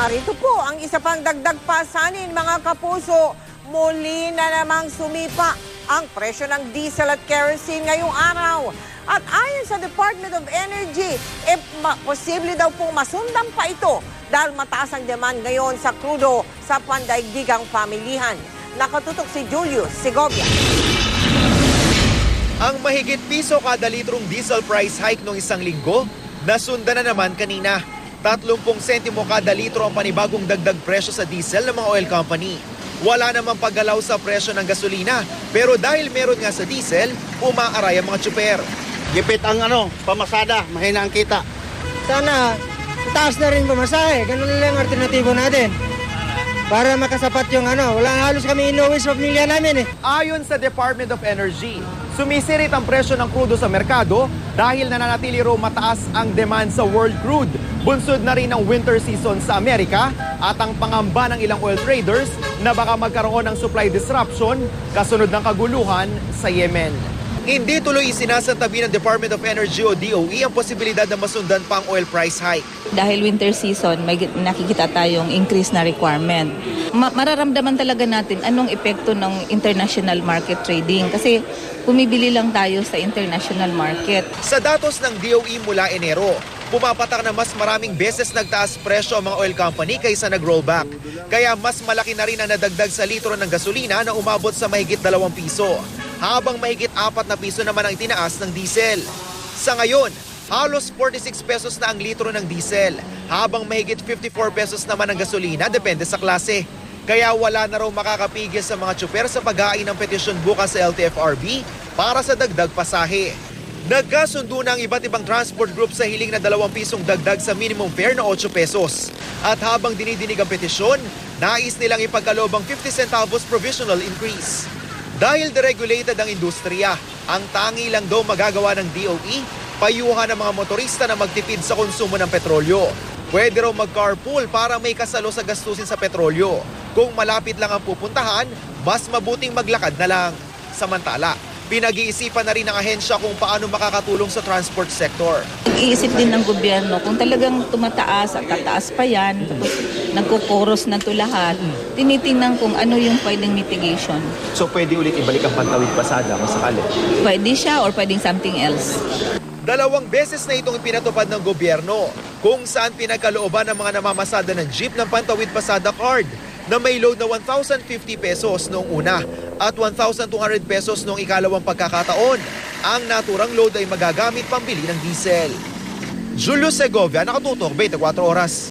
Narito po ang isa pang dagdag pasanin mga kapuso. Muli na namang sumipa ang presyo ng diesel at kerosene ngayong araw. At ayon sa Department of Energy, posible daw pong masundan pa ito dahil mataas ang demand ngayon sa krudo sa pandaigdigang pamilihan. Nakatutok si Julius Segovia. Ang mahigit piso kada litrong diesel price hike noong isang linggo, nasundan na naman kanina. 30 sentimo kada litro ang panibagong dagdag presyo sa diesel ng mga oil company. Wala namang paggalaw sa presyo ng gasolina, pero dahil meron nga sa diesel, umaaray ang mga tsuper. Gipit ang pamasada, mahina ang kita. Sana itaas na rin pamasahe, ganun na lang ang alternatibo natin. Para makasapat yung wala halos kami inuwi sa pamilya namin eh. Ayon sa Department of Energy, sumisirit ang presyo ng krudo sa merkado dahil nananatili raw mataas ang demand sa world crude. Bunsod na rin ang winter season sa Amerika at ang pangamba ng ilang oil traders na baka magkaroon ng supply disruption kasunod ng kaguluhan sa Yemen. Hindi tuloy isinasantabi ng Department of Energy o DOE ang posibilidad na masundan pa ang oil price hike. Dahil winter season, may nakikita tayong increase na requirement. Mararamdaman talaga natin anong epekto ng international market trading kasi bumibili lang tayo sa international market. Sa datos ng DOE mula Enero, pumapatak na mas maraming beses nagtaas presyo ang mga oil company kaysa nag-rollback. Kaya mas malaki na rin ang nadagdag sa litro ng gasolina na umabot sa mahigit 2 piso. Habang mahigit 4 na piso naman ang itinaas ng diesel. Sa ngayon, halos 46 pesos na ang litro ng diesel, habang mahigit 54 pesos naman ang gasolina depende sa klase. Kaya wala na raw makakapigil sa mga tsuper sa pag-ain ng petisyon bukas sa LTFRB para sa dagdag pasahe. Nagkasundo na ang iba't ibang transport group sa hiling na 2 pisong dagdag sa minimum fare na 8 pesos. At habang dinidinig ang petisyon, nais nilang ipagkaloob ang 50 centavos provisional increase. Dahil deregulated ang industriya, ang tangi lang daw magagawa ng DOE, payuhan ng mga motorista na magtipid sa konsumo ng petrolyo. Pwede raw mag-carpool para may kasalo sa gastusin sa petrolyo. Kung malapit lang ang pupuntahan, mas mabuting maglakad na lang. Samantala, pinag-iisipan na rin ng ahensya kung paano makakatulong sa transport sector. Iisip din ng gobyerno kung talagang tumataas at tataas pa yan, tapos nagkukoros na ito lahat, tinitingnan kung ano yung pwedeng mitigation. So pwede ulit ibalik ang pantawid pasada kung sakali? Pwede siya or pwedeng something else. 2 beses na itong pinatupad ng gobyerno kung saan pinagkalooban ng mga namamasada ng jeep ng pantawid pasada card na may load na 1,050 pesos noong una at 1,200 pesos noong ikalawang pagkakataon. Ang naturang load ay magagamit pambili ng diesel. Julius Segovia, nakatutok 24 oras.